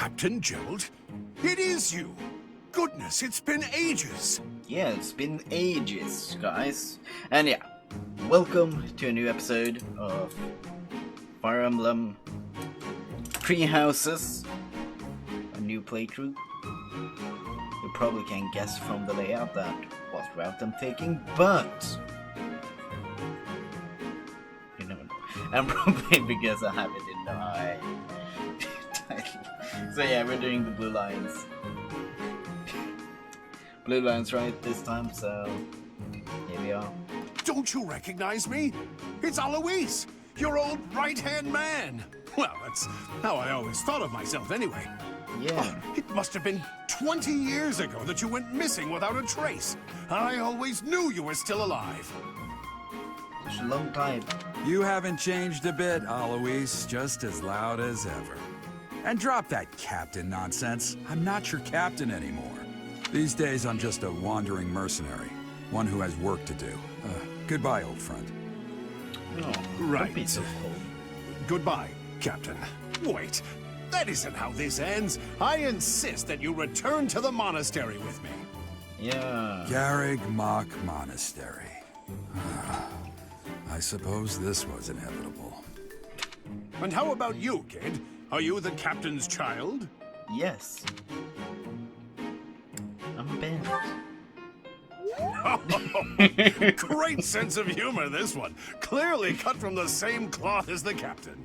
Captain Gerald? It is you! Goodness, it's been ages! Yeah, it's been ages, guys. And yeah, welcome to a new episode of Fire Emblem Tree Houses. A new playthrough. You probably can guess from the layout that what route I'm taking, but you never know. And probably because I have it in my title. So yeah, we're doing the blue lines. Blue lines right this time, so here we are. Don't you recognize me? It's Alois, your old right-hand man. Well, that's how I always thought of myself anyway. Yeah. Oh, it must have been 20 years ago that you went missing without a trace. I always knew you were still alive. It's a long time. You haven't changed a bit, Alois. Just as loud as ever. And drop that captain nonsense. I'm not your captain anymore. These days, I'm just a wandering mercenary. One who has work to do. Goodbye, old friend. Oh, Right. Don't be so cold. Goodbye, Captain. Wait, that isn't how this ends. I insist that you return to the monastery with me. Yeah. Garrig Mach Monastery. I suppose this was inevitable. And how about you, kid? Are you the captain's child? Yes. I'm bent. Great sense of humor, this one. Clearly cut from the same cloth as the captain.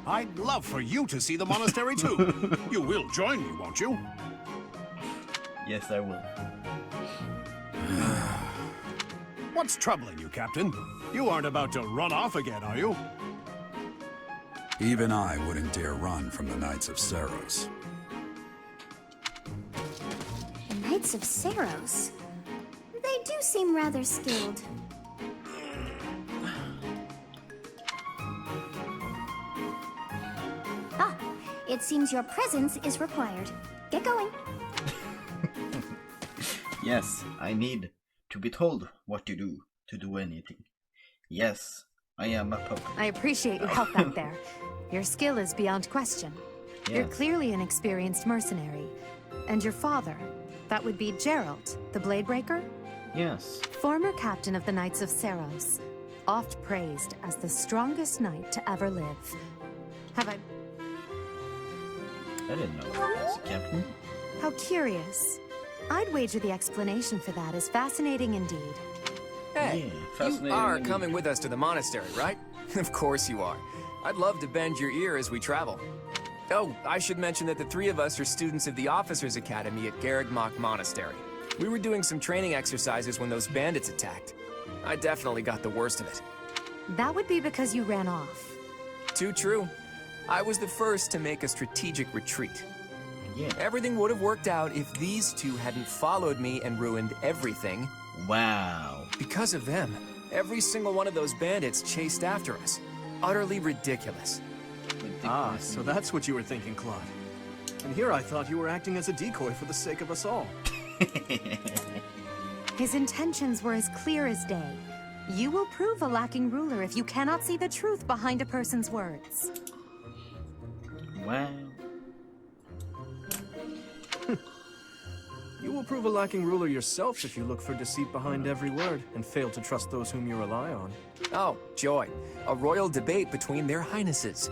I'd love for you to see the monastery too. You will join me, won't you? Yes, I will. What's troubling you, Captain? You aren't about to run off again, are you? Even I wouldn't dare run from the Knights of Saros. The Knights of Saros? They do seem rather skilled. Ah, it seems your presence is required. Get going. Yes, I need to be told what to do anything. Yes, I am a puppet. I appreciate your help out there. Your skill is beyond question. You're Yes. clearly an experienced mercenary. And your father, that would be Gerald, the Bladebreaker? Yes. Former captain of the Knights of Saros, oft praised as the strongest knight to ever live. Have I... I didn't know that was a captain. How curious. I'd wager the explanation for that is fascinating indeed. Hey, Yeah, you fascinating are indeed. coming with us to the monastery, right? Of course you are. I'd love to bend your ear as we travel. Oh, I should mention that the three of us are students of the Officers' Academy at Garrig Mach Monastery. We were doing some training exercises when those bandits attacked. I definitely got the worst of it. That would be because you ran off. Too true. I was the first to make a strategic retreat. Yeah. Everything would have worked out if these two hadn't followed me and ruined everything. Wow. Because of them, every single one of those bandits chased after us. Utterly ridiculous. Ah, so that's what you were thinking, Claude. And here I thought you were acting as a decoy for the sake of us all. His intentions were as clear as day. You will prove a lacking ruler if you cannot see the truth behind a person's words. Wow. You will prove a lacking ruler yourself if you look for deceit behind every word and fail to trust those whom you rely on. Oh, joy. A royal debate between their highnesses.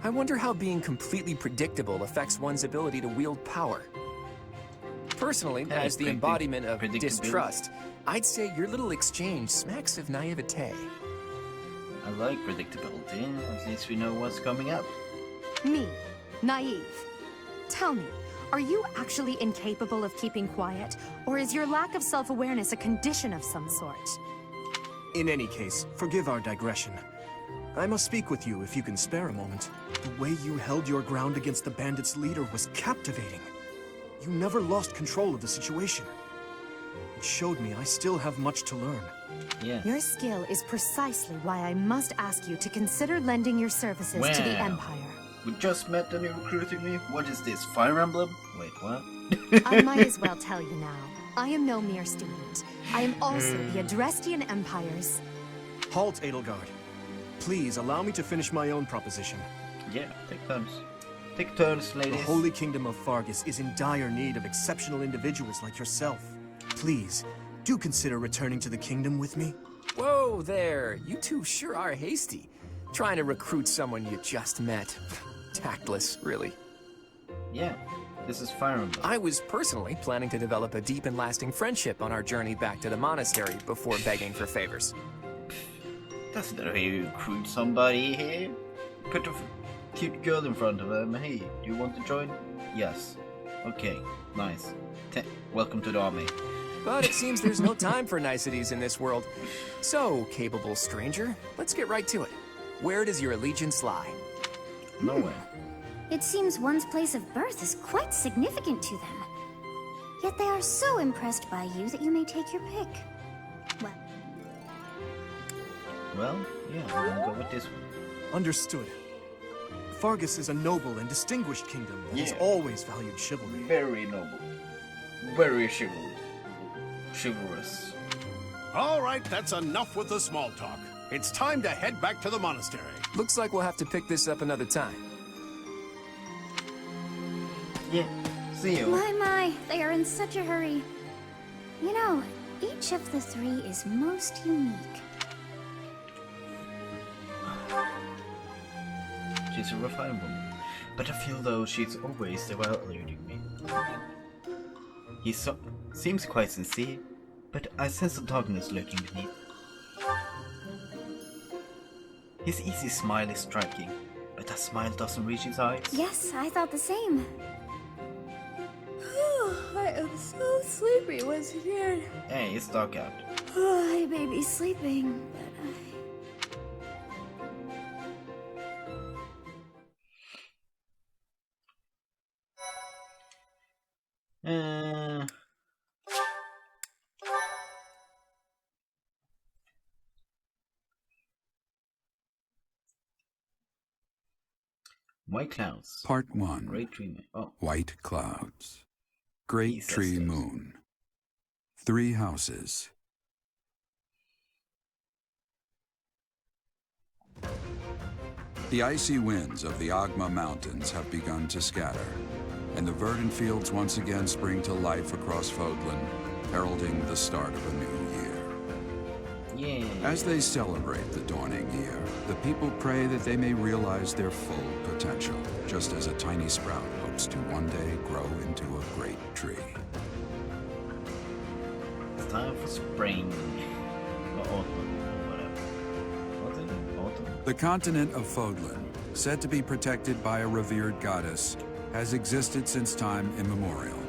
I wonder how being completely predictable affects one's ability to wield power. Personally, Hey, as the embodiment of predictability. distrust, I'd say your little exchange smacks of naivete. I like predictability. At least we know what's coming up. Me, naive. Tell me, are you actually incapable of keeping quiet? Or is your lack of self-awareness a condition of some sort? In any case, forgive our digression. I must speak with you if you can spare a moment. The way you held your ground against the bandits' leader was captivating. You never lost control of the situation. It showed me I still have much to learn. Yeah. Your skill is precisely why I must ask you to consider lending your services to the Wow. Empire. We just met the new recruiting me. What is this? Fire Emblem? Wait, what? I might as well tell you now. I am no mere student. I am also the Adrestian Empire's... Halt, Edelgard. Please allow me to finish my own proposition. Yeah, take times. Take turns, The ladies. Holy Kingdom of Fargus is in dire need of exceptional individuals like yourself. Please, do consider returning to the kingdom with me. Whoa there, you two sure are hasty. Trying to recruit someone you just met. Tactless, really. Yeah, this is Fire Emblem. I was personally planning to develop a deep and lasting friendship on our journey back to the monastery before begging for favors. That's not how you recruit somebody here. Put a cute girl in front of them. Hey, do you want to join? Yes. Okay, nice. Welcome to the army. But it seems there's no time for niceties in this world. So, capable stranger, let's get right to it. Where does your allegiance lie? Nowhere. It seems one's place of birth is quite significant to them. Yet they are so impressed by you that you may take your pick. Well, yeah, I'm gonna go with this one. Understood. Fargus is a noble and distinguished kingdom that has Yeah. always valued chivalry. Very noble. Very chivalrous. All right, that's enough with the small talk. It's time to head back to the monastery. Looks like we'll have to pick this up another time. Yeah, see you. My, they are in such a hurry. You know, each of the three is most unique. She's a refined woman, but I feel though she's always eluding me. He seems quite sincere, but I sense a darkness lurking beneath. His easy smile is striking, but that smile doesn't reach his eyes. Yes, I thought the same. I am so sleepy once again. Hey, it's dark out. I may be sleeping, but White clouds. Part 1. Great dreaming. Oh, White clouds. Great Jesus. tree moon. 3 houses. The icy winds of the Agma Mountains have begun to scatter, and the verdant fields once again spring to life across Fodlan, heralding the start of a new year. yeah. As they celebrate the dawning year, the people pray that they may realize their full potential, just as a tiny sprout hopes to one day grow into a great tree. It's time for spring. Or autumn, or whatever. What's it? Autumn? The continent of Fodlan, said to be protected by a revered goddess, has existed since time immemorial.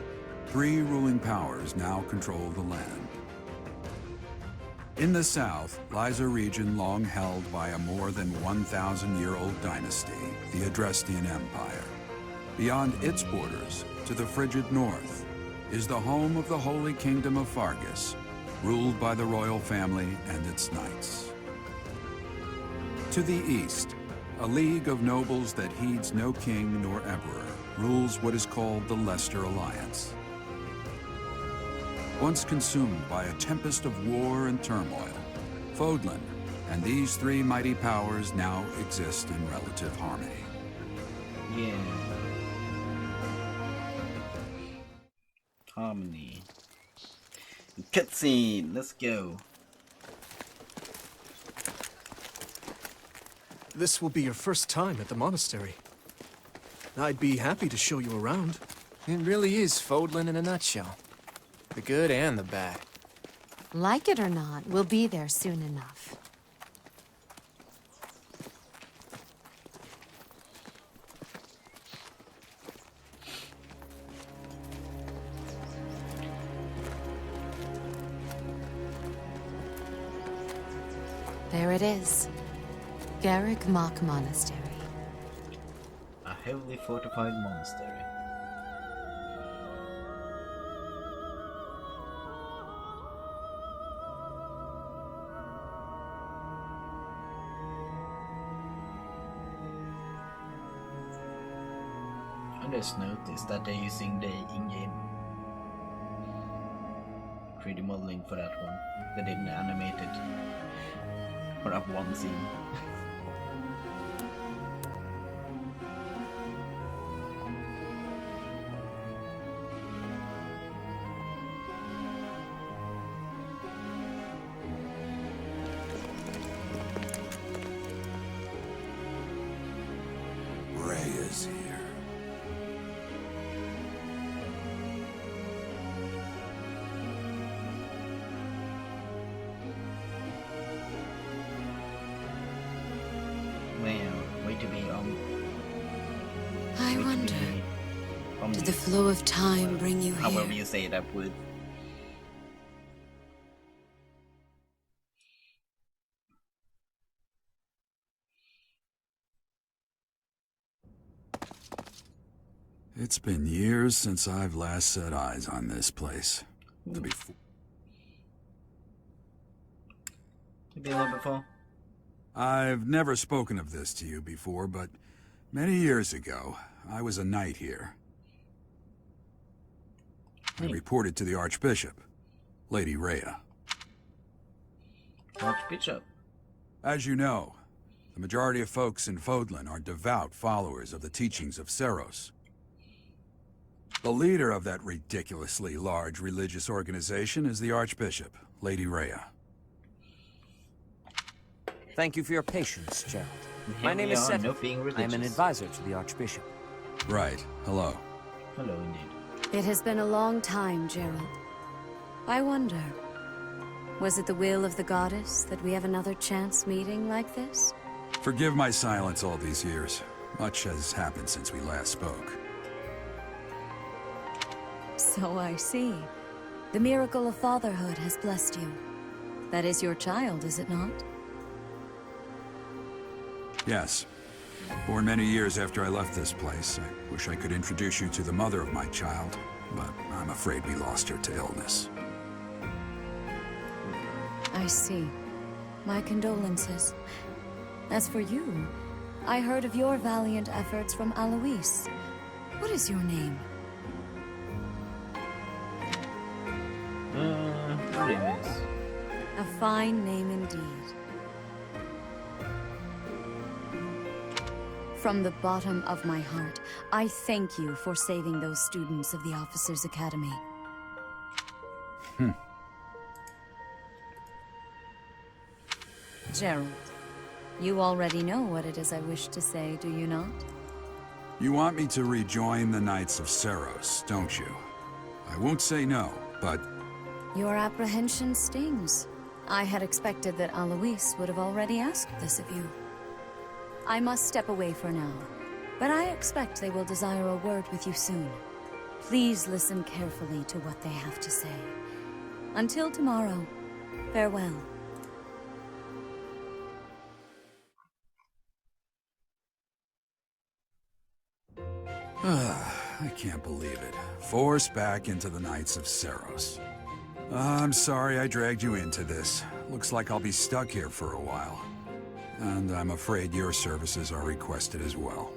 3 ruling powers now control the land. In the south lies a region long held by a more than 1,000-year-old dynasty, the Adrestian Empire. Beyond its borders, to the frigid north, is the home of the Holy Kingdom of Fargus, ruled by the royal family and its knights. To the east, a league of nobles that heeds no king nor emperor rules what is called the Leicester Alliance. Once consumed by a tempest of war and turmoil, Fodlan and these 3 mighty powers now exist in relative harmony. Yeah. Harmony. Cutscene. Let's go. This will be your first time at the monastery. I'd be happy to show you around. It really is Fodlan in a nutshell. The good and the bad. Like it or not, we'll be there soon enough. There it is. Garreg Mach Monastery. A heavily fortified monastery. I just noticed that they're using the in-game 3D modeling for that one. They didn't animate it for that one scene. is here. Well, way to be I way to wonder, be, did the flow of time bring you here? however you say that would. It's been years since I've last set eyes on this place. To be You been there before? I've never spoken of this to you before, but many years ago, I was a knight here. I reported to the Archbishop, Lady Rhea. Archbishop. As you know, the majority of folks in Fodlan are devout followers of the teachings of Seros. The leader of that ridiculously large religious organization is the Archbishop, Lady Rhea. Thank you for your patience, Gerald. Here My name we is are, Cedric. not being I am an religious. advisor to the Archbishop. Right. Hello. Hello, indeed. It has been a long time, Gerald. I wonder, was it the will of the goddess that we have another chance meeting like this? Forgive my silence all these years. Much has happened since we last spoke. So I see. The miracle of fatherhood has blessed you. That is your child, is it not? Yes. Born many years after I left this place. I wish I could introduce you to the mother of my child, but I'm afraid we lost her to illness. I see. My condolences. As for you, I heard of your valiant efforts from Alois. What is your name? What is this? A fine name indeed. From the bottom of my heart, I thank you for saving those students of the Officers' Academy. Gerald, you already know what it is I wish to say, do you not? You want me to rejoin the Knights of Seros, don't you? I won't say no, but Your apprehension stings. I had expected that Alois would have already asked this of you. I must step away for now, but I expect they will desire a word with you soon. Please listen carefully to what they have to say. Until tomorrow, farewell. I can't believe it. Forced back into the Knights of Seros. I'm sorry I dragged you into this. Looks like I'll be stuck here for a while. And I'm afraid your services are requested as well.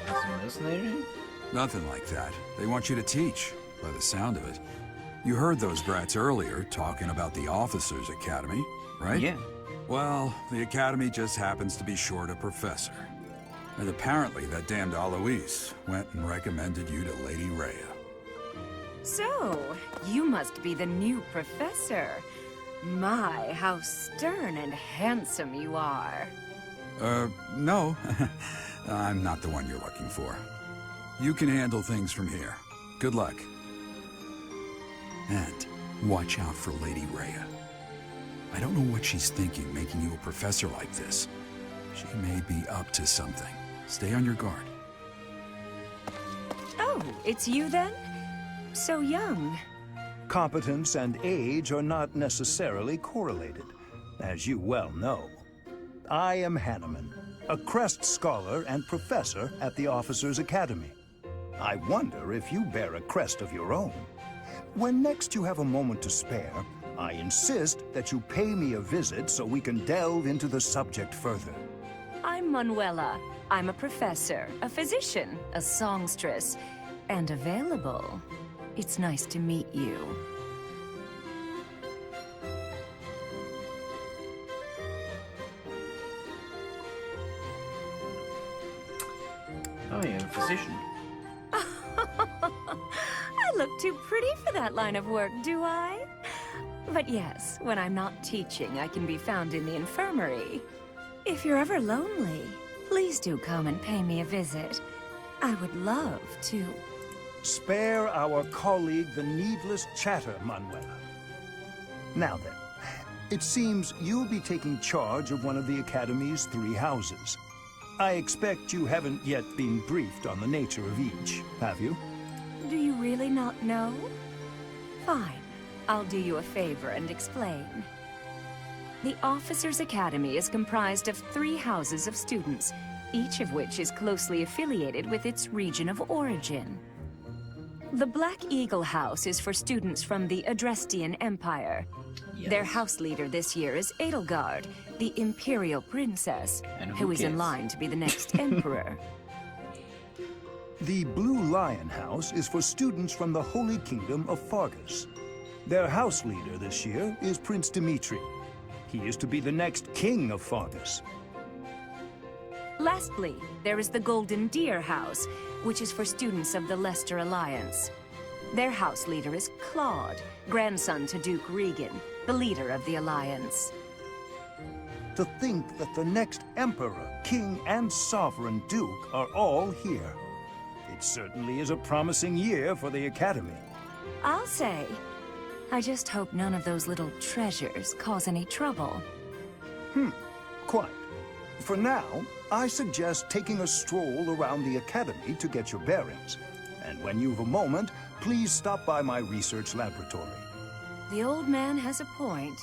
Hallucinating? Nothing like that. They want you to teach, by the sound of it. You heard those brats earlier talking about the Officers' Academy, right? Yeah. Well, the Academy just happens to be short a professor. And apparently that damned Alois went and recommended you to Lady Rhea. So, you must be the new professor. My, how stern and handsome you are. No. I'm not the one you're looking for. You can handle things from here. Good luck. And watch out for Lady Rhea. I don't know what she's thinking making you a professor like this. She may be up to something. Stay on your guard. Oh, it's you then? So young. Competence and age are not necessarily correlated, as you well know. I am Hanneman, a Crest Scholar and Professor at the Officers' Academy. I wonder if you bear a crest of your own. When next you have a moment to spare, I insist that you pay me a visit so we can delve into the subject further. I'm Manuela. I'm a professor, a physician, a songstress, and available. It's nice to meet you. Oh, you're a physician. I look too pretty for that line of work, do I? But yes, when I'm not teaching, I can be found in the infirmary. If you're ever lonely, please do come and pay me a visit. I would love to. Spare our colleague the needless chatter, Manuela. Now then, it seems you'll be taking charge of one of the Academy's 3 houses. I expect you haven't yet been briefed on the nature of each, have you? Do you really not know? Fine. I'll do you a favor and explain. The Officers' Academy is comprised of 3 houses of students, each of which is closely affiliated with its region of origin. The Black Eagle House is for students from the Adrestian Empire. Yes. Their house leader this year is Edelgard, the Imperial Princess, who is in line to be the next Emperor. The Blue Lion House is for students from the Holy Kingdom of Fargus. Their house leader this year is Prince Dimitri. He is to be the next king of Fargus. Lastly, there is the Golden Deer House, which is for students of the Leicester Alliance. Their house leader is Claude, grandson to Duke Regan, the leader of the Alliance. To think that the next Emperor, King, and Sovereign Duke are all here. It certainly is a promising year for the Academy. I'll say. I just hope none of those little treasures cause any trouble. Quite. For now, I suggest taking a stroll around the Academy to get your bearings. And when you've a moment, please stop by my research laboratory. The old man has a point.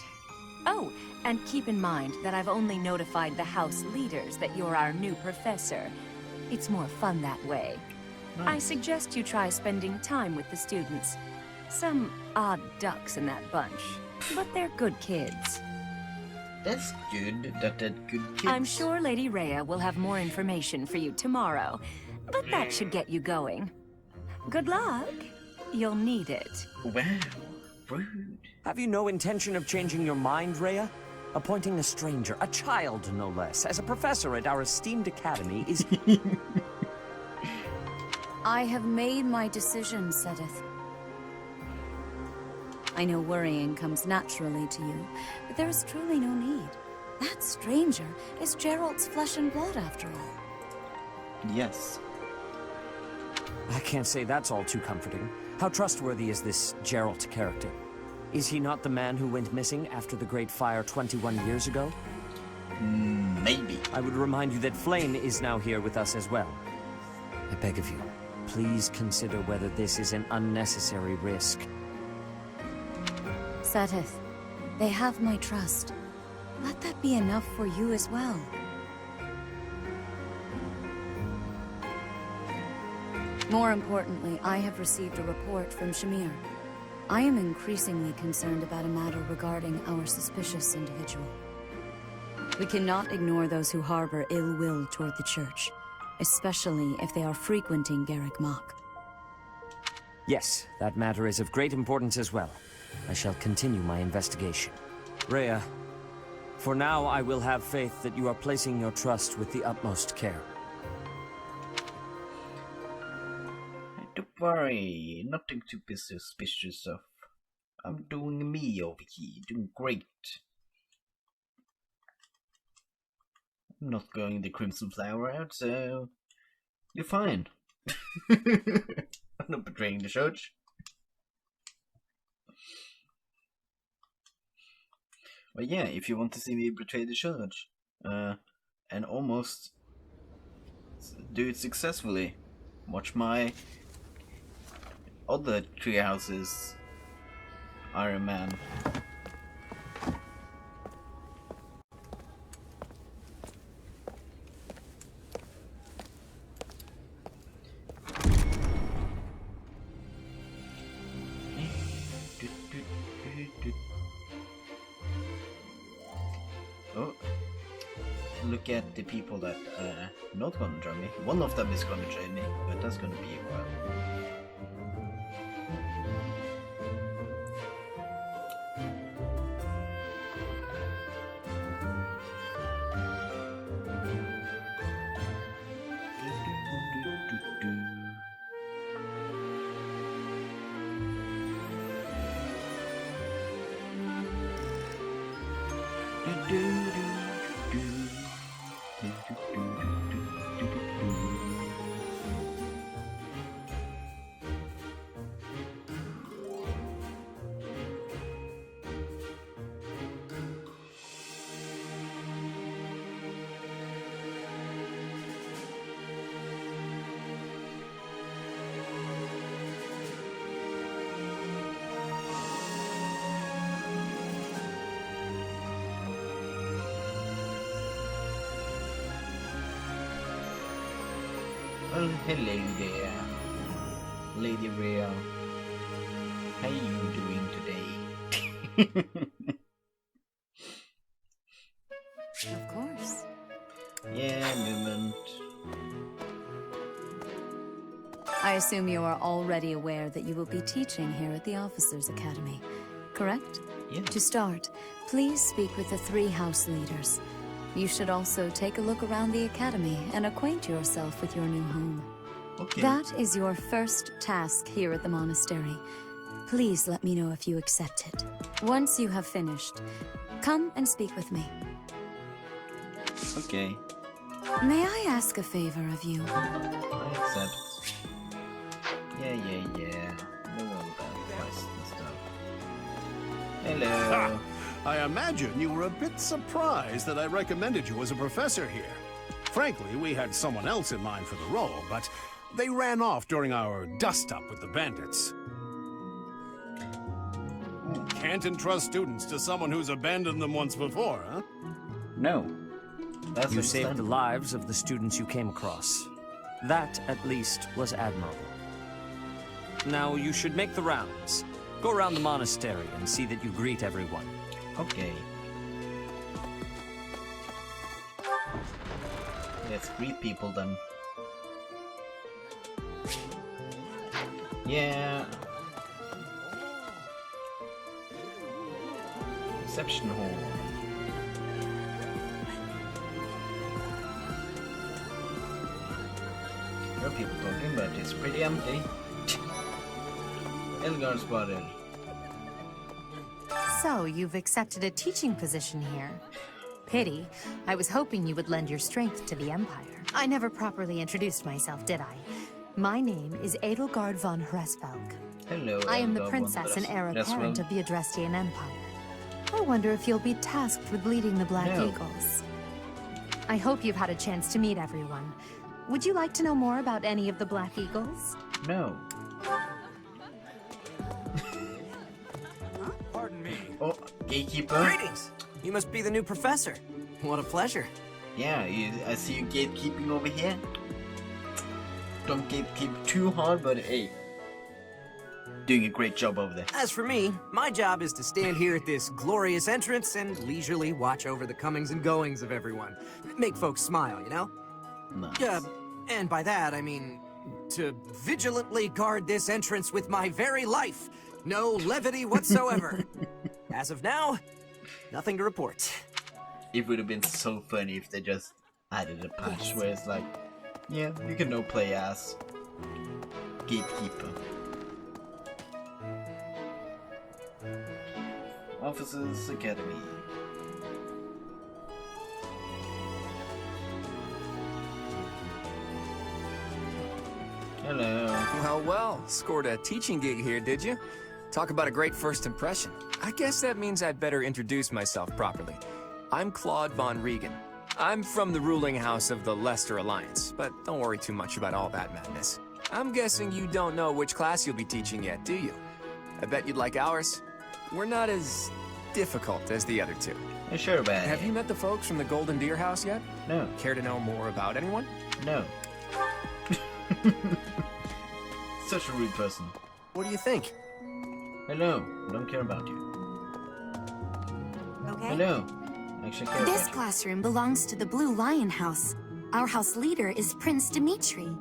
Oh, and keep in mind that I've only notified the house leaders that you're our new professor. It's more fun that way. I suggest you try spending time with the students. Some odd ducks in that bunch, but they're good kids. That's good that they're good kids. I'm sure Lady Rhea will have more information for you tomorrow, but that should get you going. Good luck. You'll need it. Wow, rude. Have you no intention of changing your mind, Rhea? Appointing a stranger, a child no less, as a professor at our esteemed academy is... I have made my decision, Sedith. I know worrying comes naturally to you, but there is truly no need. That stranger is Gerald's flesh and blood, after all. Yes. I can't say that's all too comforting. How trustworthy is this Gerald character? Is he not the man who went missing after the Great Fire 21 years ago? Maybe. I would remind you that Flame is now here with us as well. I beg of you, please consider whether this is an unnecessary risk. Sedith, they have my trust. Let that be enough for you as well. More importantly, I have received a report from Shamir. I am increasingly concerned about a matter regarding our suspicious individual. We cannot ignore those who harbor ill will toward the Church, especially if they are frequenting Garrick Mach. Yes, that matter is of great importance as well. I shall continue my investigation. Rhea, for now I will have faith that you are placing your trust with the utmost care. Don't worry, nothing to be suspicious of. I'm doing me over here, doing great. I'm not going the Crimson Flower route, so you're fine. I'm not betraying the Church. But yeah, if you want to see me betray the Church, and almost do it successfully, watch my other Treehouses Ironman. Oh, look at the people that are not gonna join me. One of them is gonna join me, but that's gonna be a while. Well, hello there, Lady Rhea. How you doing today? Of course. Yeah, movement. I assume you are already aware that you will be teaching here at the Officers' Academy, correct? Yeah. To start, please speak with the 3 house leaders. You should also take a look around the academy and acquaint yourself with your new home. Okay. That is your first task here at the monastery. Please let me know if you accept it. Once you have finished, come and speak with me. Okay. May I ask a favor of you? I accept. Yeah. No one about price and stuff. Hello. Ha! I imagine you were a bit surprised that I recommended you as a professor here. Frankly, we had someone else in mind for the role, but they ran off during our dust-up with the bandits. Can't entrust students to someone who's abandoned them once before, huh? No. That's You saved the understandable. lives of the students you came across. That, at least, was admirable. Now, you should make the rounds. Go around the monastery and see that you greet everyone. Okay. Let's greet people then. Yeah. Reception hall. There are people talking, but it's pretty empty. Elgar spotted. So, you've accepted a teaching position here. Pity. I was hoping you would lend your strength to the Empire. I never properly introduced myself, did I? My name is Edelgard von Hresvelg. Hello, I am the Elgar princess and von heir Hresvelg. apparent of the Adrestian Empire. I wonder if you'll be tasked with leading the Black No. Eagles. I hope you've had a chance to meet everyone. Would you like to know more about any of the Black Eagles? No. Pardon me. Oh, gatekeeper. Greetings! You must be the new professor. What a pleasure. Yeah, I see you gatekeeping over here. Don't gatekeep too hard, but hey, doing a great job over there. As for me, my job is to stand here at this glorious entrance and leisurely watch over the comings and goings of everyone. Make folks smile, you know? Nice. And by that, I mean to vigilantly guard this entrance with my very life. No levity whatsoever. As of now, nothing to report. It would have been so funny if they just added a patch where it's like, yeah, you can no play as gatekeeper. Officers Academy. Hello. Well, scored a teaching gig here, did you? Talk about a great first impression. I guess that means I'd better introduce myself properly. I'm Claude von Regan. I'm from the ruling house of the Leicester Alliance, but don't worry too much about all that madness. I'm guessing you don't know which class you'll be teaching yet, do you? I bet you'd like ours. We're not as difficult as the other two. Sure about Have it. you met the folks from the Golden Deer House yet? No. Care to know more about anyone? No. Such a rude person. What do you think? Hello. Don't care about you. Okay. Hello. Actually care This about you. classroom belongs to the Blue Lion House. Our house leader is Prince Dimitri.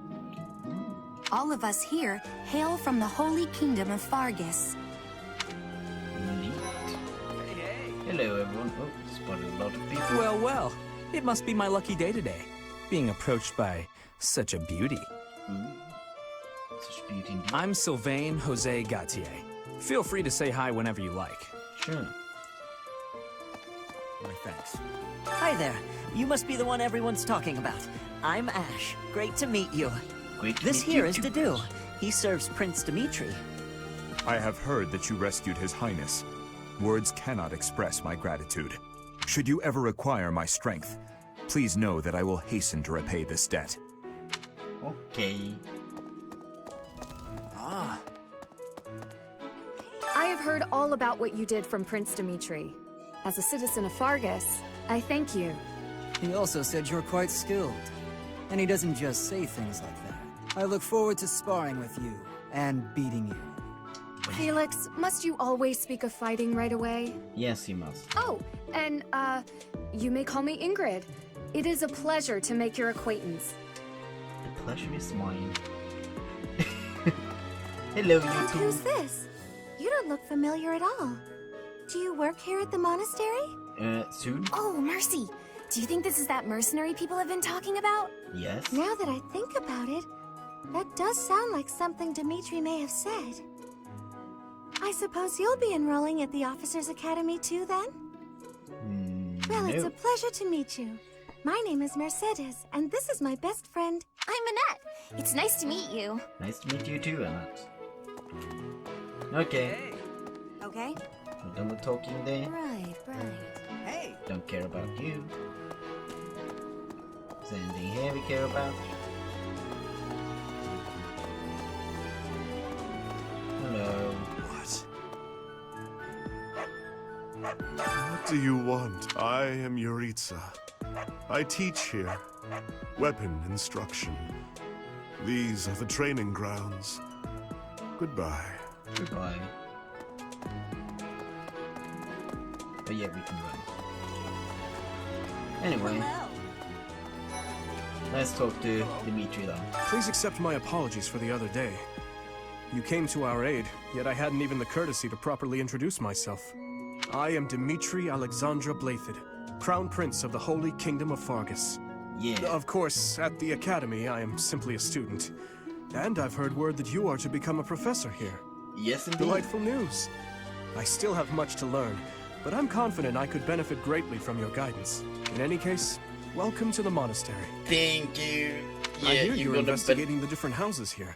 All of us here hail from the Holy Kingdom of Fargus. Neat. Hello, everyone. Oh, spotted a lot of people. Well, well. It must be my lucky day today, being approached by such a beauty. Such beauty indeed. I'm Sylvain Jose Gautier. Feel free to say hi whenever you like. Sure. My thanks. Hi there. You must be the one everyone's talking about. I'm Ash. Great to meet you. This here is Dedu. He serves Prince Dimitri. I have heard that you rescued His Highness. Words cannot express my gratitude. Should you ever require my strength, please know that I will hasten to repay this debt. Okay. Ah. I have heard all about what you did from Prince Dimitri. As a citizen of Fargus, I thank you. He also said you're quite skilled. And he doesn't just say things like that. I look forward to sparring with you and beating you. Felix, must you always speak of fighting right away? Yes, you must. Oh, and, you may call me Ingrid. It is a pleasure to make your acquaintance. The pleasure is mine. Hello, you two. Who's this? You don't look familiar at all. Do you work here at the monastery? Soon? Oh, mercy. Do you think this is that mercenary people have been talking about? Yes. Now that I think about it, that does sound like something Dimitri may have said. I suppose you'll be enrolling at the Officers' Academy too, then? Well, it's a pleasure to meet you. My name is Mercedes, and this is my best friend. I'm Annette. It's nice to meet you. Nice to meet you too, Annette. Okay. Okay. We're done with talking there. Right. Hey! Don't care about you. Is there anything here we care about? Hello. What do you want? I am Yuritsa. I teach here. Weapon instruction. These are the training grounds. Goodbye. Goodbye. But yeah, we can run. Anyway. Let's talk to Dimitri then. Please accept my apologies for the other day. You came to our aid, yet I hadn't even the courtesy to properly introduce myself. I am Dimitri Alexandra Blathid, Crown Prince of the Holy Kingdom of Fargus. Yeah. Of course, at the Academy, I am simply a student. And I've heard word that you are to become a professor here. Yes, indeed. Delightful news. I still have much to learn, but I'm confident I could benefit greatly from your guidance. In any case, welcome to the monastery. Thank you. Yeah, I hear you're investigating the different houses here.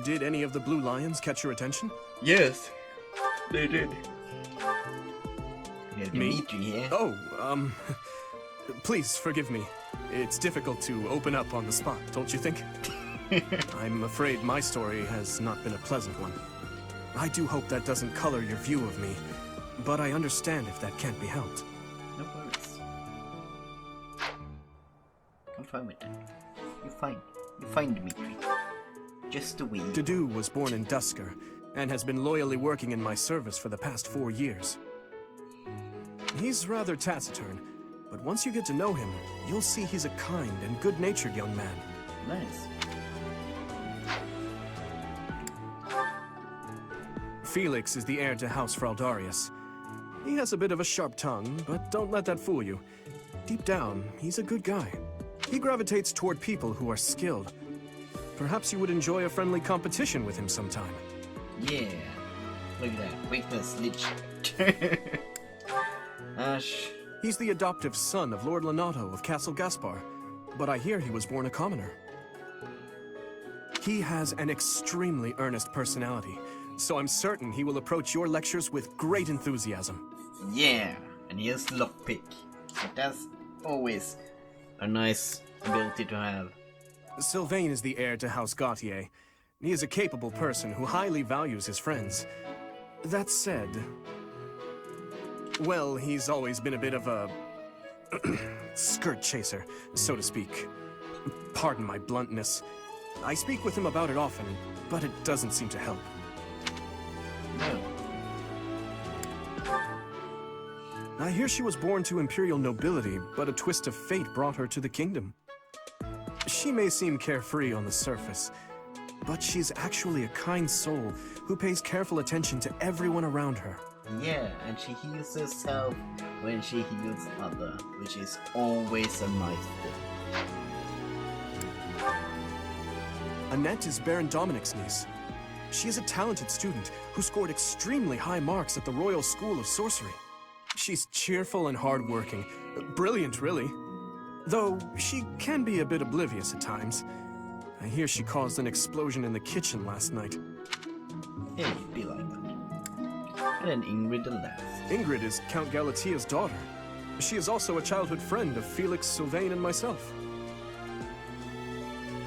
Did any of the blue lions catch your attention? Yes, they did. Me? Dimitri here. Oh, please forgive me. It's difficult to open up on the spot, don't you think? I'm afraid my story has not been a pleasant one. I do hope that doesn't color your view of me, but I understand if that can't be helped. No worries. I'm fine with that. You're fine. You're fine, Dimitri. Just a wee. Dedu was born in Dusker, and has been loyally working in my service for the past 4 years. He's rather taciturn, but once you get to know him, you'll see he's a kind and good-natured young man. Nice. Felix is the heir to House Fraldarius. He has a bit of a sharp tongue, but don't let that fool you. Deep down, he's a good guy. He gravitates toward people who are skilled. Perhaps you would enjoy a friendly competition with him sometime. Yeah. Look at that. Weakness, lich. Ash. He's the adoptive son of Lord Lenato of Castle Gaspar, but I hear he was born a commoner. He has an extremely earnest personality, so I'm certain he will approach your lectures with great enthusiasm. Yeah, and he has lockpick. So that's always a nice ability to have. Sylvain is the heir to House Gautier. He is a capable person who highly values his friends. That said, well, he's always been a bit of a skirt chaser, so to speak. Pardon my bluntness. I speak with him about it often, but it doesn't seem to help. No. I hear she was born to imperial nobility, but a twist of fate brought her to the kingdom. She may seem carefree on the surface, but she's actually a kind soul who pays careful attention to everyone around her. Yeah, and she heals herself when she heals others, which is always a nice thing. Annette is Baron Dominic's niece. She is a talented student who scored extremely high marks at the Royal School of Sorcery. She's cheerful and hardworking. Brilliant, really. Though she can be a bit oblivious at times. I hear she caused an explosion in the kitchen last night. It'd be like that. And then Ingrid the last. Ingrid is Count Galatia's daughter. She is also a childhood friend of Felix, Sylvain, and myself.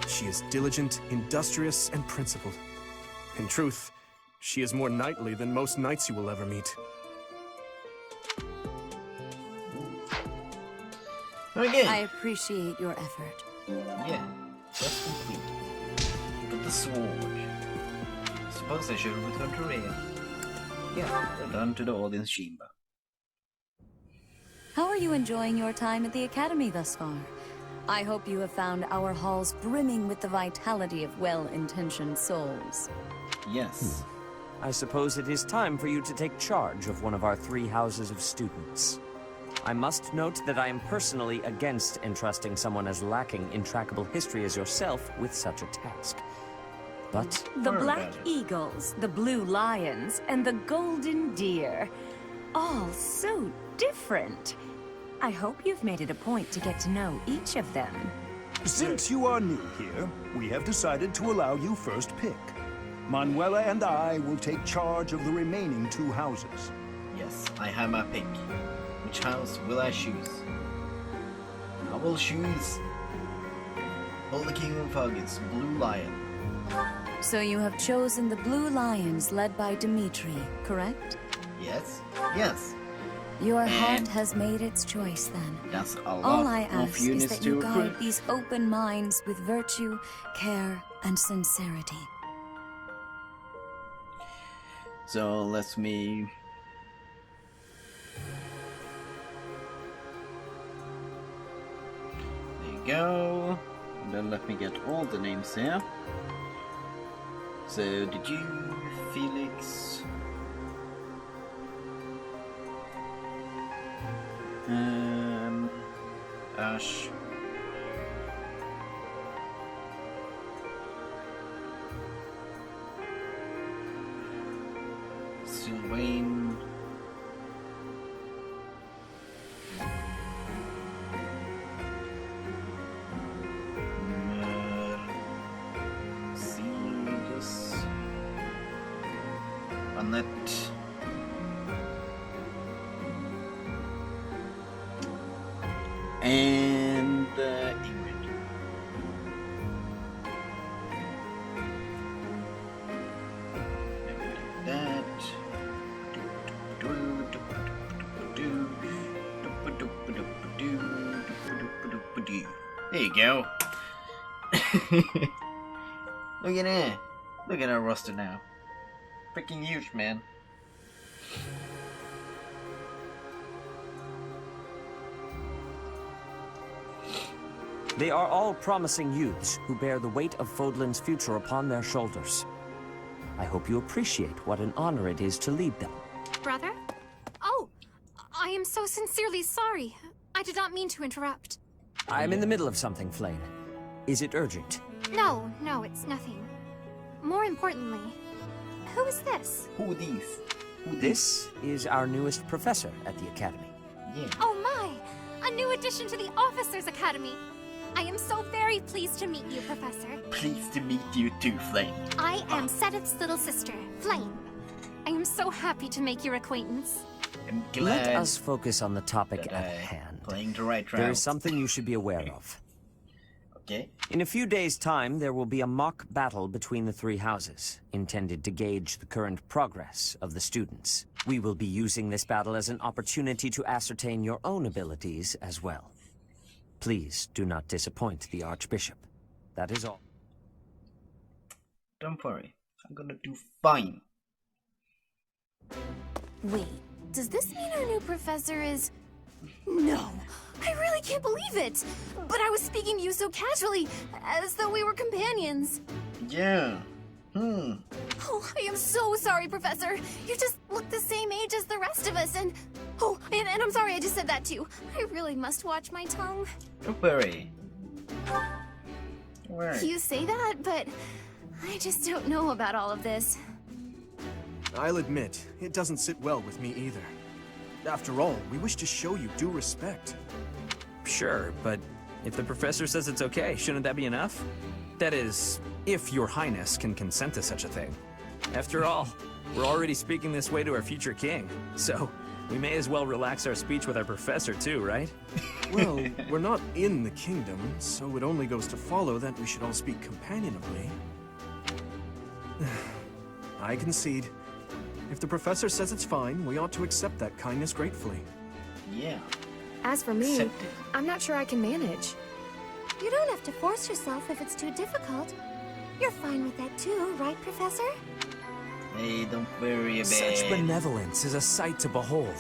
She is diligent, industrious, and principled. In truth, she is more knightly than most knights you will ever meet. Okay. I appreciate your effort. Yeah, that's complete. Got the sword. Suppose I should return to Rhea. Yeah, return to the audience chamber. How are you enjoying your time at the Academy thus far? I hope you have found our halls brimming with the vitality of well-intentioned souls. Yes. I suppose it is time for you to take charge of one of our 3 houses of students. I must note that I am personally against entrusting someone as lacking in trackable history as yourself with such a task. But The Black Eagles, the Blue Lions, and the Golden Deer. All so different. I hope you've made it a point to get to know each of them. Since you are new here, we have decided to allow you first pick. Manuela and I will take charge of the remaining 2 houses. Yes, I have my pick. Which house will I choose? I will choose Holy King of Huggins, Blue Lion. So you have chosen the Blue Lions led by Dimitri, correct? Yes, yes. Your heart has made its choice then. That's a lot All I of ask is units that to you recruit. guide these open minds with virtue, care, and sincerity. So let me... There you go. And then let me get all the names here. So did you, Felix? Ash. Sylvain. Mercedes. Annette. And Ingrid. That. There you go. Look at that. Look at our roster now. Freaking huge, man. they are all promising youths who bear the weight of Fodlan's future upon their shoulders. I hope you appreciate what an honor it is to lead them. Brother? Oh, I am so sincerely sorry. I did not mean to interrupt. I'm in the middle of something, Flame. Is it urgent? No, it's nothing. More importantly, who is this? Who these? This is our newest professor at the Academy. Yeah. Oh my! A new addition to the Officers Academy! I am so very pleased to meet you, Professor. Pleased to meet you too, Flame. I am Sedith's little sister, Flame. I am so happy to make your acquaintance. I'm glad. Let us focus on the topic at hand. Playing the right route. There is something you should be aware of. Okay. In a few days' time, there will be a mock battle between the three houses, intended to gauge the current progress of the students. We will be using this battle as an opportunity to ascertain your own abilities as well. Please do not disappoint the Archbishop. That is all. Don't worry. I'm gonna do fine. Wait, does this mean our new professor is... No, I really can't believe it! But I was speaking to you so casually, as though we were companions. Yeah. Oh, I am so sorry, Professor. You just look the same age as the rest of us, and... Oh, and I'm sorry I just said that too. I really must watch my tongue. Don't worry. Don't worry. You say that, but I just don't know about all of this. I'll admit, it doesn't sit well with me either. After all, we wish to show you due respect. Sure, but if the professor says it's okay, shouldn't that be enough? That is, if your highness can consent to such a thing. After all, we're already speaking this way to our future king, so we may as well relax our speech with our professor too, right? Well, we're not in the kingdom, so it only goes to follow that we should all speak companionably. I concede. If the professor says it's fine, we ought to accept that kindness gratefully. Yeah. As for me, I'm not sure I can manage. You don't have to force yourself if it's too difficult. You're fine with that too, right, Professor? Hey, don't worry about it. Such benevolence is a sight to behold.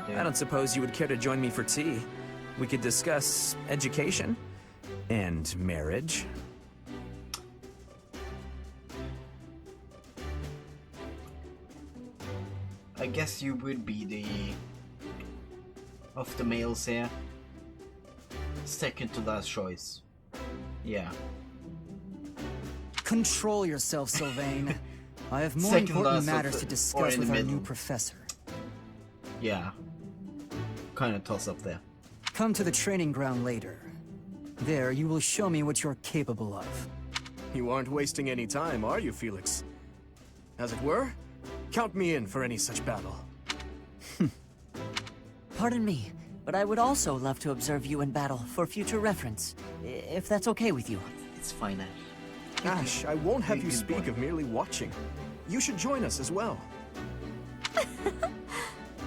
I don't suppose you would care to join me for tea. We could discuss education and marriage. I guess you would be the of the males here. Second to last choice. Yeah. Control yourself, Sylvain. I have more Second important last matters of to the- or discuss in with the our middle. new professor. Yeah. Kind of toss up there. Come to the training ground later. There, you will show me what you're capable of. You aren't wasting any time, are you, Felix? As it were, count me in for any such battle. Pardon me, but I would also love to observe you in battle for future reference, if that's okay with you. It's fine, Ash. Ash, I won't have you Good speak boy. of merely watching. You should join us as well.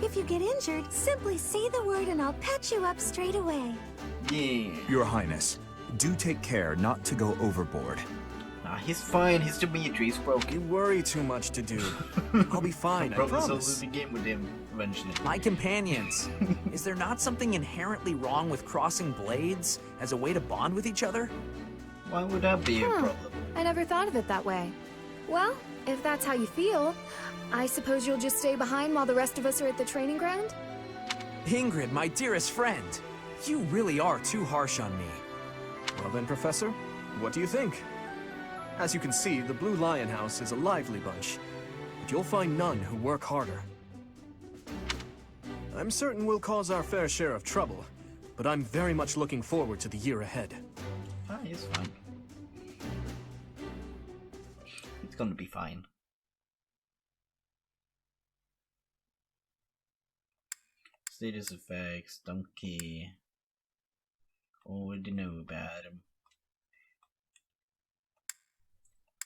If you get injured, simply say the word and I'll patch you up straight away. Yeah. Your Highness, do take care not to go overboard. Nah, he's fine. He's Dimitri. He's broken. You worry too much to do. I'll be fine, I Promise I'll promise. lose the game with him eventually. My companions, is there not something inherently wrong with crossing blades as a way to bond with each other? Why would that be a problem? I never thought of it that way. Well, if that's how you feel, I suppose you'll just stay behind while the rest of us are at the training ground? Ingrid, my dearest friend, you really are too harsh on me. Well then, Professor, what do you think? As you can see, the Blue Lion House is a lively bunch, but you'll find none who work harder. I'm certain we'll cause our fair share of trouble, but I'm very much looking forward to the year ahead. Ah, he's fine. It's gonna be fine. Status effects, donkey. Already know about him.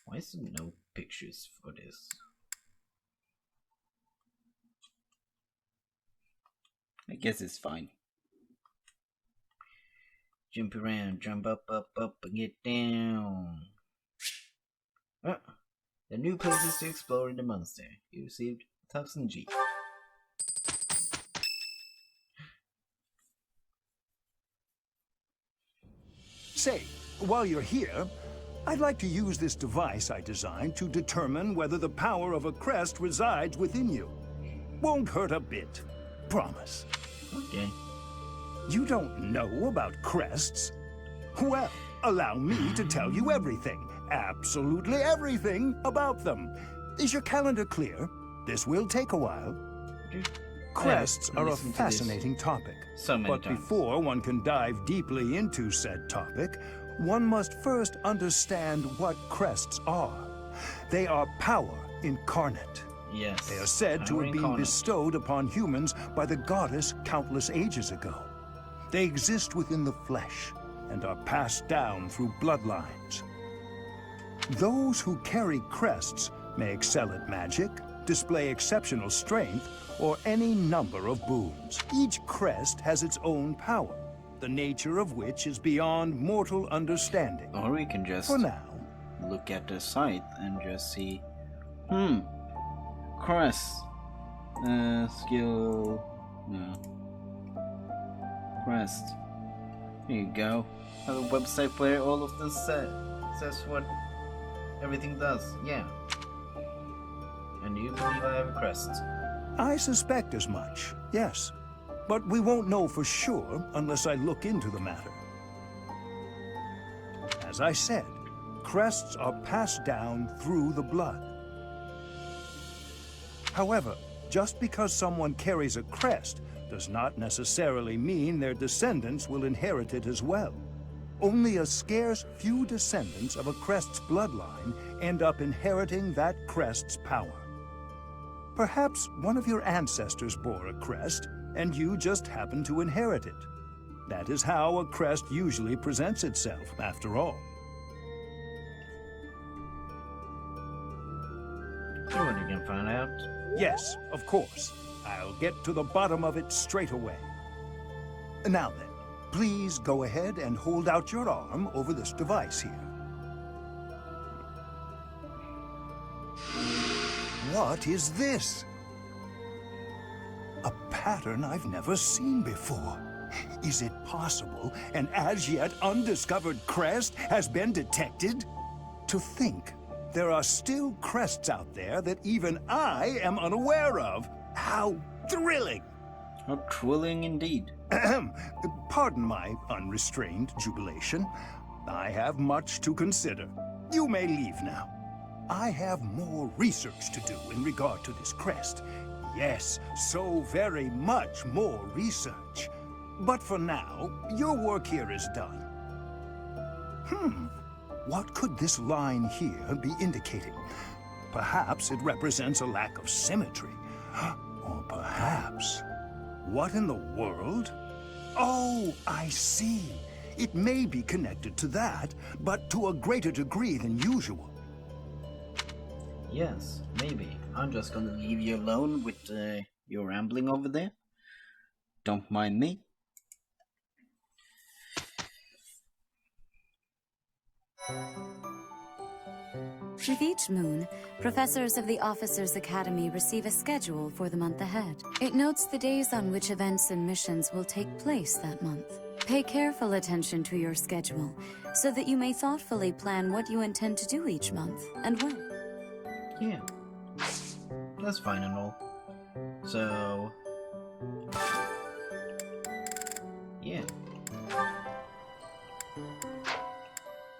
Why is there no pictures for this? I guess it's fine. Jump around, jump up, and get down. Ah, the new places to explore in the monster. You received 1000 G. Say, while you're here, I'd like to use this device I designed to determine whether the power of a crest resides within you. Won't hurt a bit. Promise. Okay. You don't know about crests? Well, allow me to tell you everything, absolutely everything about them. Is your calendar clear? This will take a while. Crests are a fascinating topic. So many but times. before one can dive deeply into said topic, one must first understand what crests are. They are power incarnate. Yes. They are said to power have been incarnate. bestowed upon humans by the goddess countless ages ago. They exist within the flesh and are passed down through bloodlines. Those who carry crests may excel at magic, display exceptional strength, or any number of boons. Each crest has its own power, the nature of which is beyond mortal understanding. Or we can just For now, look at the site and just see, crest, skill, no, crest. Here you go. Have a website where all of this says what everything does. Yeah. And you believe I have a crest? I suspect as much, yes. But we won't know for sure unless I look into the matter. As I said, crests are passed down through the blood. However, Just because someone carries a crest does not necessarily mean their descendants will inherit it as well. Only a scarce few descendants of a crest's bloodline end up inheriting that crest's power. Perhaps one of your ancestors bore a crest, and you just happen to inherit it. That is how a crest usually presents itself, after all. Sure, you can find out. Yes, of course. I'll get to the bottom of it straight away. Now then, please go ahead and hold out your arm over this device here. What is this? A pattern I've never seen before. Is it possible an as-yet undiscovered crest has been detected? To think there are still crests out there that even I am unaware of. How thrilling! How thrilling indeed. Pardon my unrestrained jubilation. I have much to consider. You may leave now. I have more research to do in regard to this crest. Yes, so very much more research. But for now, your work here is done. What could this line here be indicating? Perhaps it represents a lack of symmetry. Or perhaps... What in the world? Oh, I see. It may be connected to that, but to a greater degree than usual. Yes, maybe. I'm just gonna leave you alone with your rambling over there. Don't mind me. With each moon, professors of the Officers' Academy receive a schedule for the month ahead. It notes the days on which events and missions will take place that month. Pay careful attention to your schedule, so that you may thoughtfully plan what you intend to do each month, and when. Yeah, that's fine and all. So... yeah.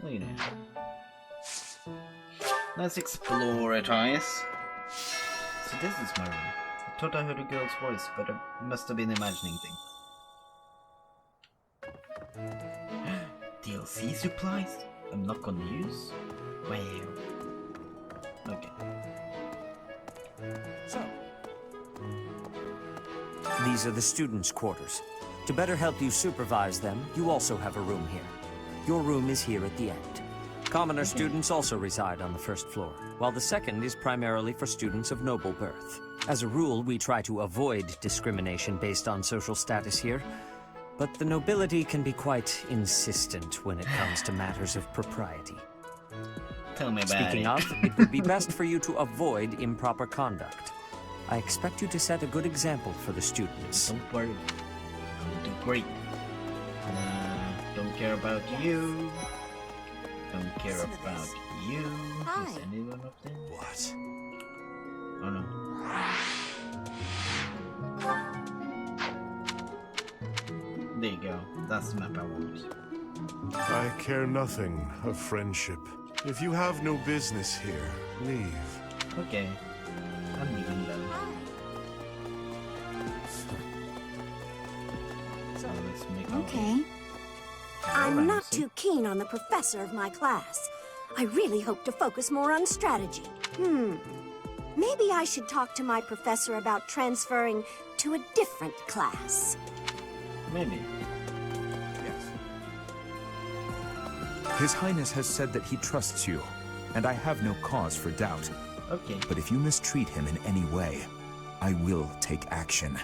Look at that. Let's explore it, Ice. So this is my room. I thought I heard a girl's voice, but I must have been imagining things. DLC supplies? I'm not gonna use? Well... okay. So, these are the students' quarters. To better help you supervise them, you also have a room here. Your room is here at the end. Commoner students also reside on the first floor, while the second is primarily for students of noble birth. As a rule, we try to avoid discrimination based on social status here, but the nobility can be quite insistent when it comes to matters of propriety. Tell me about Speaking of, it would be best for you to avoid improper conduct. I expect you to set a good example for the students. Don't worry. I'll do great. Don't care about you. Don't care about you. Hi. Is anyone up there? What? Oh no. There you go. That's the map I want. I care nothing of friendship. If you have no business here, leave. Okay. I'm leaving them. So let's make our way. Okay. I'm not too keen on the professor of my class. I really hope to focus more on strategy. Maybe I should talk to my professor about transferring to a different class. Maybe. His Highness has said that he trusts you, and I have no cause for doubt. Okay. But if you mistreat him in any way, I will take action.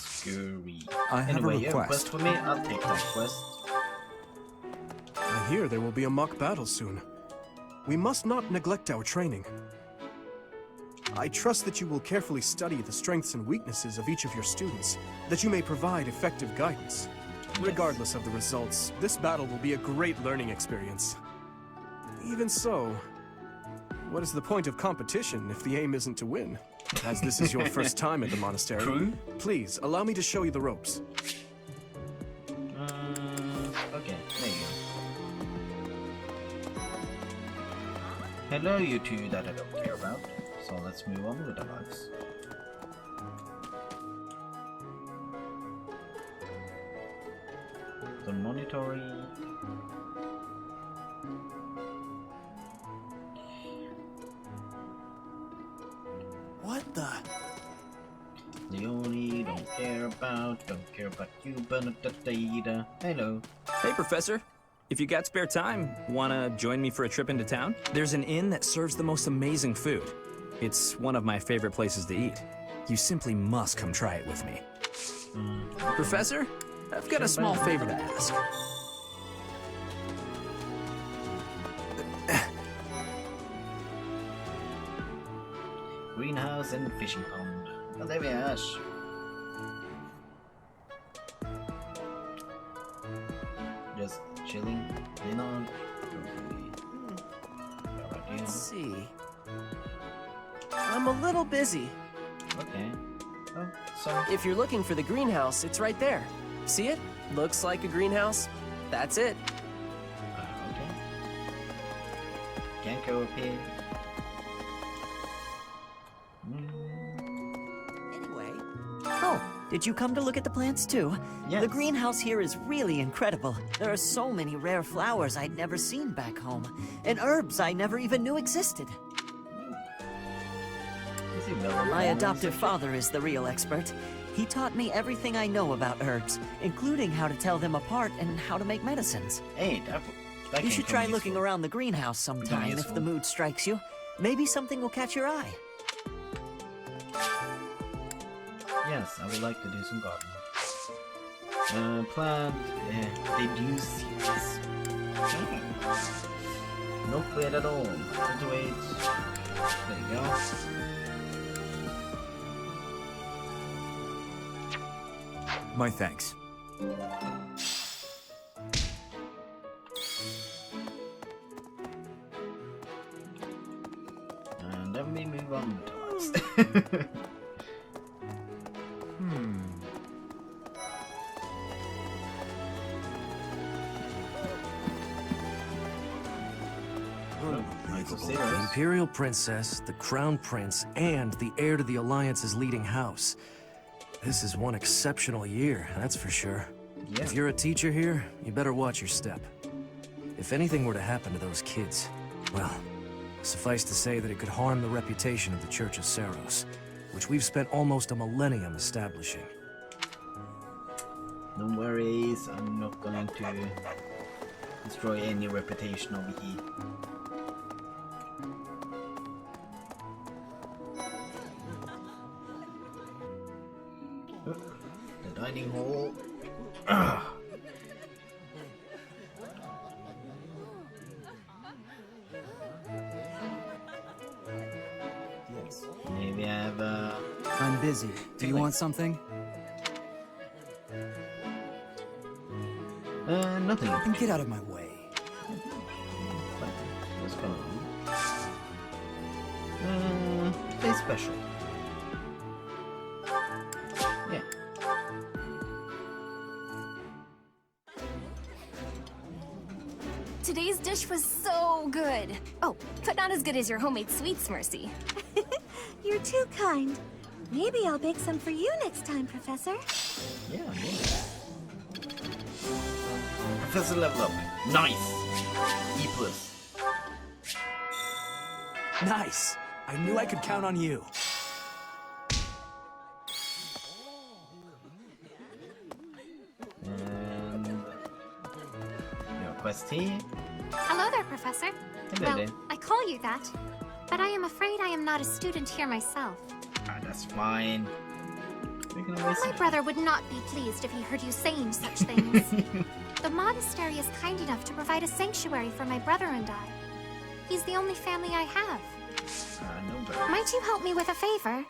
Scurry. I have anyway, a you have a quest for me? I'll take that quest. I hear there will be a mock battle soon. We must not neglect our training. I trust that you will carefully study the strengths and weaknesses of each of your students, that you may provide effective guidance. Regardless of the results, this battle will be a great learning experience. Even so, what is the point of competition if the aim isn't to win? As this is your first time at the monastery, please allow me to show you the ropes. Okay, there you go. Hello, you two that I don't care about. So let's move on with our lives. The monitoring. What the? Leonie, don't care about you, Benedetta. Hello. Hey, Professor. If you got spare time, wanna join me for a trip into town? There's an inn that serves the most amazing food. It's one of my favorite places to eat. You simply must come try it with me. Professor, I've got a small favor to ask. Greenhouse and fishing pond. Oh, there we are, Ash. Just chilling. You know. Let's see. I'm a little busy. Okay. Oh, so if you're looking for the greenhouse, it's right there. See it? Looks like a greenhouse. That's it. Okay. Can't go up here. Anyway. Oh, did you come to look at the plants too? Yes. The greenhouse here is really incredible. There are so many rare flowers I'd never seen back home, and herbs I never even knew existed. My adoptive father is the real expert. He taught me everything I know about herbs, including how to tell them apart and how to make medicines. Hey, that you should try looking around the greenhouse sometime if the mood strikes you. Maybe something will catch your eye. Yes, I would like to do some gardening. Plant debut seeds. No weird at all. Cultivate. There you go. My thanks. And then we move on to us. The Imperial Princess, the Crown Prince, and the heir to the Alliance's leading house. This is one exceptional year, that's for sure. Yeah. If you're a teacher here, you better watch your step. If anything were to happen to those kids, well, suffice to say that it could harm the reputation of the Church of Saros, which we've spent almost a millennium establishing. No worries, I'm not going to destroy any reputation over here. The dining hall. Yes. Here we have I'm busy. Do you want something? Nothing. Then get out of my way. What's going on? Stay special. Yeah. Today's dish was so good. Oh, but not as good as your homemade sweets, Mercy. You're too kind. Maybe I'll bake some for you next time, Professor. Yeah, Professor level up. Nice. E+. Nice. I knew I could count on you. And your quest here. Hello there, Professor. Hello well, there. I call you that, but I am afraid I am not a student here myself. Ah, that's fine. We can always My brother would not be pleased if he heard you saying such things. The monastery is kind enough to provide a sanctuary for my brother and I. He's the only family I have. No, Might you help me with a favor?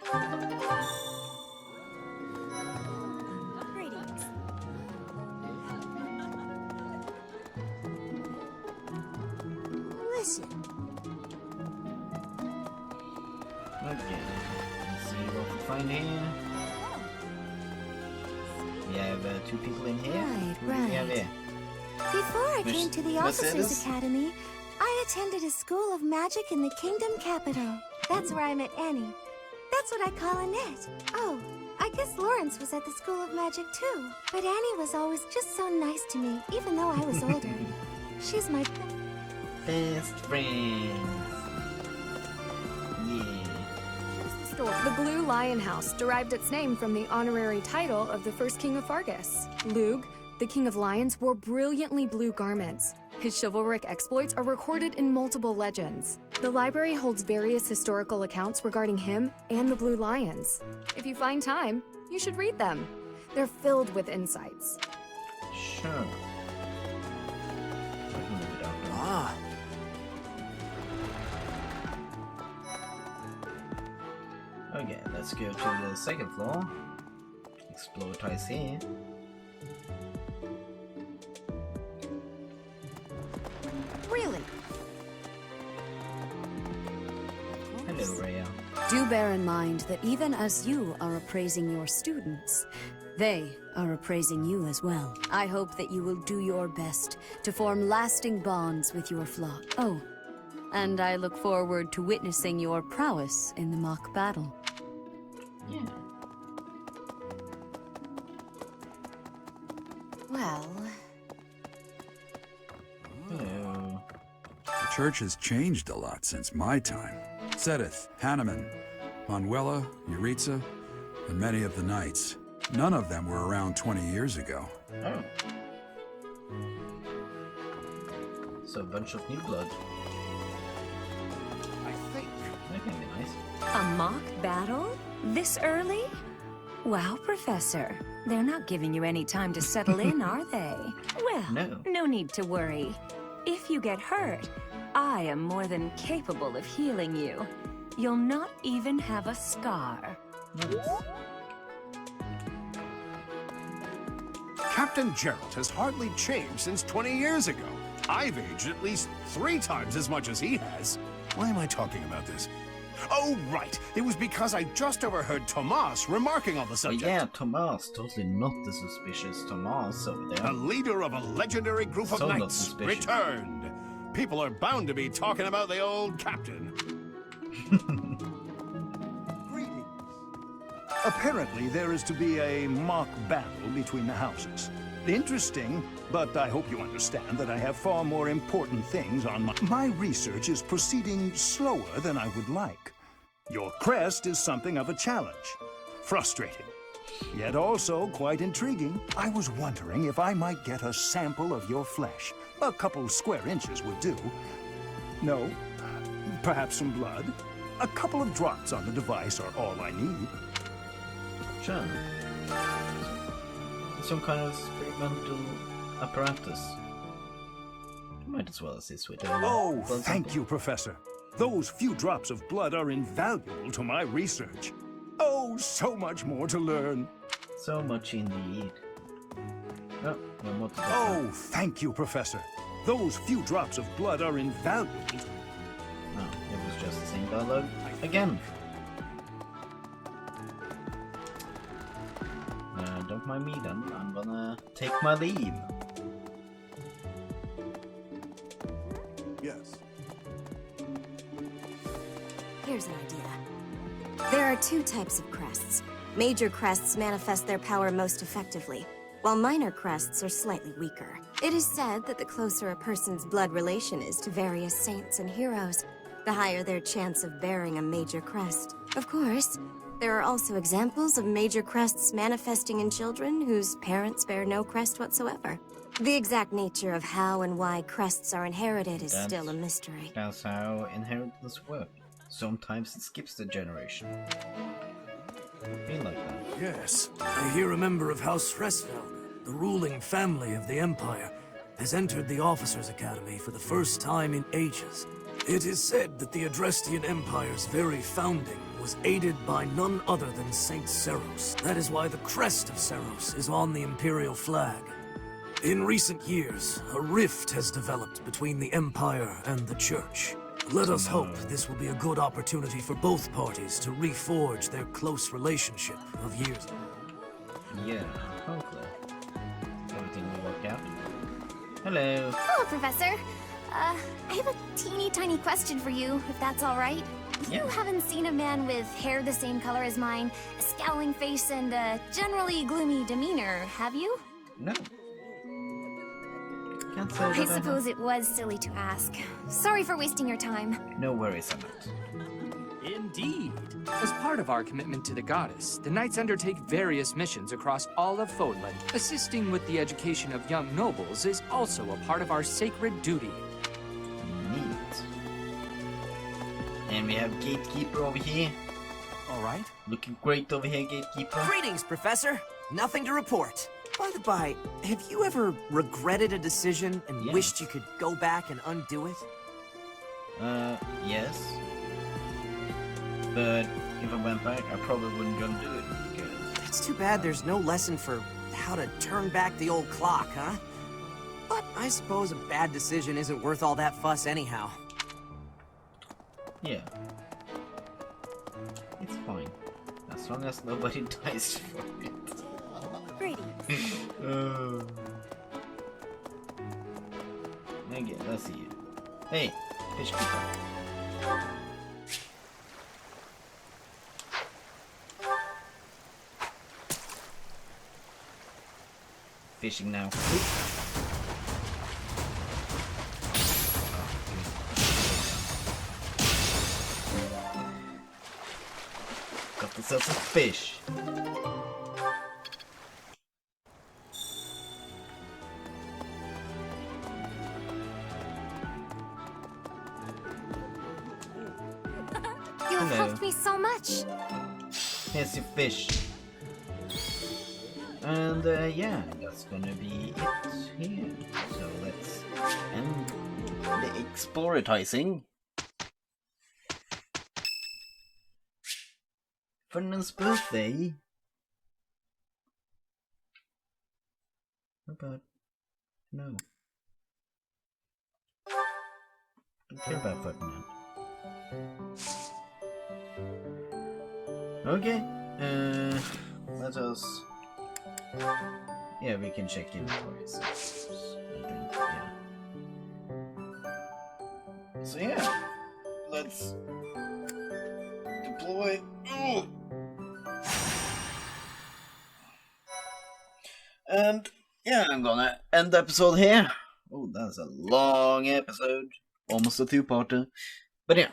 Greetings. Listen. Okay. Let's see what we find here. We have two people in here. Right, Who do we have right. here? Before I Miss came to the Mercedes? Officers Academy, I attended a school of magic in the Kingdom capital. That's where I met Annie. That's what I call Annette. Oh, I guess Lawrence was at the School of Magic too. But Annie was always just so nice to me, even though I was older. She's my best friend. Yeah. The Blue Lion House derived its name from the honorary title of the first king of Fargus. Lug, the king of lions, wore brilliantly blue garments. His chivalric exploits are recorded in multiple legends. The library holds various historical accounts regarding him and the Blue Lions. If you find time, you should read them. They're filled with insights. Sure. Ah. Okay, let's go to the second floor. Explore twice here. Really? Hello, Rhea. Do bear in mind that even as you are appraising your students, they are appraising you as well. I hope that you will do your best to form lasting bonds with your flock. Oh, and I look forward to witnessing your prowess in the mock battle. Yeah. Well... Hello. The church has changed a lot since my time. Sedith, Hanneman, Manuela, Yuritsa, and many of the knights. None of them were around 20 years ago. Oh. So a bunch of new blood. I think. That can be nice. A mock battle? This early? Wow, Professor. They're not giving you any time to settle in, are they? Well, no need to worry. If you get hurt, I am more than capable of healing you. You'll not even have a scar. Captain Gerald has hardly changed since 20 years ago. I've aged at least 3 times as much as he has. Why am I talking about this? Oh, right. It was because I just overheard Tomas remarking on the subject. Yeah, Tomas. Totally not the suspicious Tomas over there. The leader of a legendary group of So not knights suspicious. returned. People are bound to be talking about the old captain. Apparently, there is to be a mock battle between the houses. Interesting, but I hope you understand that I have far more important things on my research is proceeding slower than I would like. Your crest is something of a challenge. Frustrating, yet also quite intriguing. I was wondering if I might get a sample of your flesh. A couple square inches would do. No? Perhaps some blood? A couple of drops on the device are all I need. Sure. Some kind of experimental apparatus. Might as well assist with it. Oh, thank you, Professor. Those few drops of blood are invaluable to my research. Oh, so much more to learn. So much indeed. Oh, no more to do. Oh, thank you, Professor. Those few drops of blood are invaluable. No, it was just the same dialogue again. Don't mind me then. I'm gonna take my leave. Yes. Here's an idea. There are 2 types of crests. Major crests manifest their power most effectively, while minor crests are slightly weaker. It is said that the closer a person's blood relation is to various saints and heroes, the higher their chance of bearing a major crest. Of course, there are also examples of major crests manifesting in children whose parents bear no crest whatsoever. The exact nature of how and why crests are inherited is still a mystery. That's how inheritance works. Sometimes it skips the generation. I feel like that. Yes, I hear a member of House Fresfeld, the ruling family of the Empire, has entered the Officers' Academy for the first time in ages. It is said that the Adrestian Empire's very founding was aided by none other than Saint Seros. That is why the crest of Seros is on the Imperial flag. In recent years, a rift has developed between the Empire and the Church. Let us hope this will be a good opportunity for both parties to reforge their close relationship of years. Yeah, hopefully. Everything will work out. Hello. Hello, Professor. I have a teeny tiny question for you, if that's all right. You haven't seen a man with hair the same color as mine, a scowling face, and a generally gloomy demeanor, have you? No. Can't say that I suppose it was silly to ask. Sorry for wasting your time. No worries, Emmett. Indeed. As part of our commitment to the goddess, the knights undertake various missions across all of Fodland. Assisting with the education of young nobles is also a part of our sacred duty. Neat. And we have Gatekeeper over here. Alright. Looking great over here, Gatekeeper. Greetings, Professor. Nothing to report. By the by, have you ever regretted a decision and wished you could go back and undo it? Yes. But if I went back, I probably wouldn't gonna do it because... It's too bad there's no lesson for how to turn back the old clock, huh? But I suppose a bad decision isn't worth all that fuss anyhow. Yeah. It's fine. As long as nobody dies for it. Greetings. Okay, let's see it. Hey, fish keeper. Fishing now. Got myself some fish. You have helped me so much. Here's your fish. And yeah, that's gonna be it here. So let's end the exploratizing. Fernand's birthday. How about no? Don't care about Ferdinand. Okay. Let us. Yeah, we can check inventories. I think, yeah. So yeah, let's deploy. Ooh. And yeah, I'm gonna end the episode here. Oh, that's a long episode, almost a two-parter. But yeah,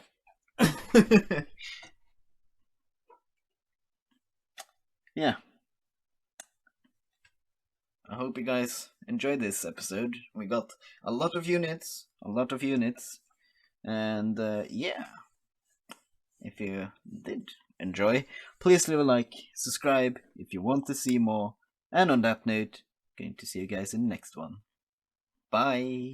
yeah. I hope you guys enjoyed this episode. We got a lot of units, and yeah. If you did enjoy, please leave a like, subscribe if you want to see more, and on that note, going to see you guys in the next one. Bye!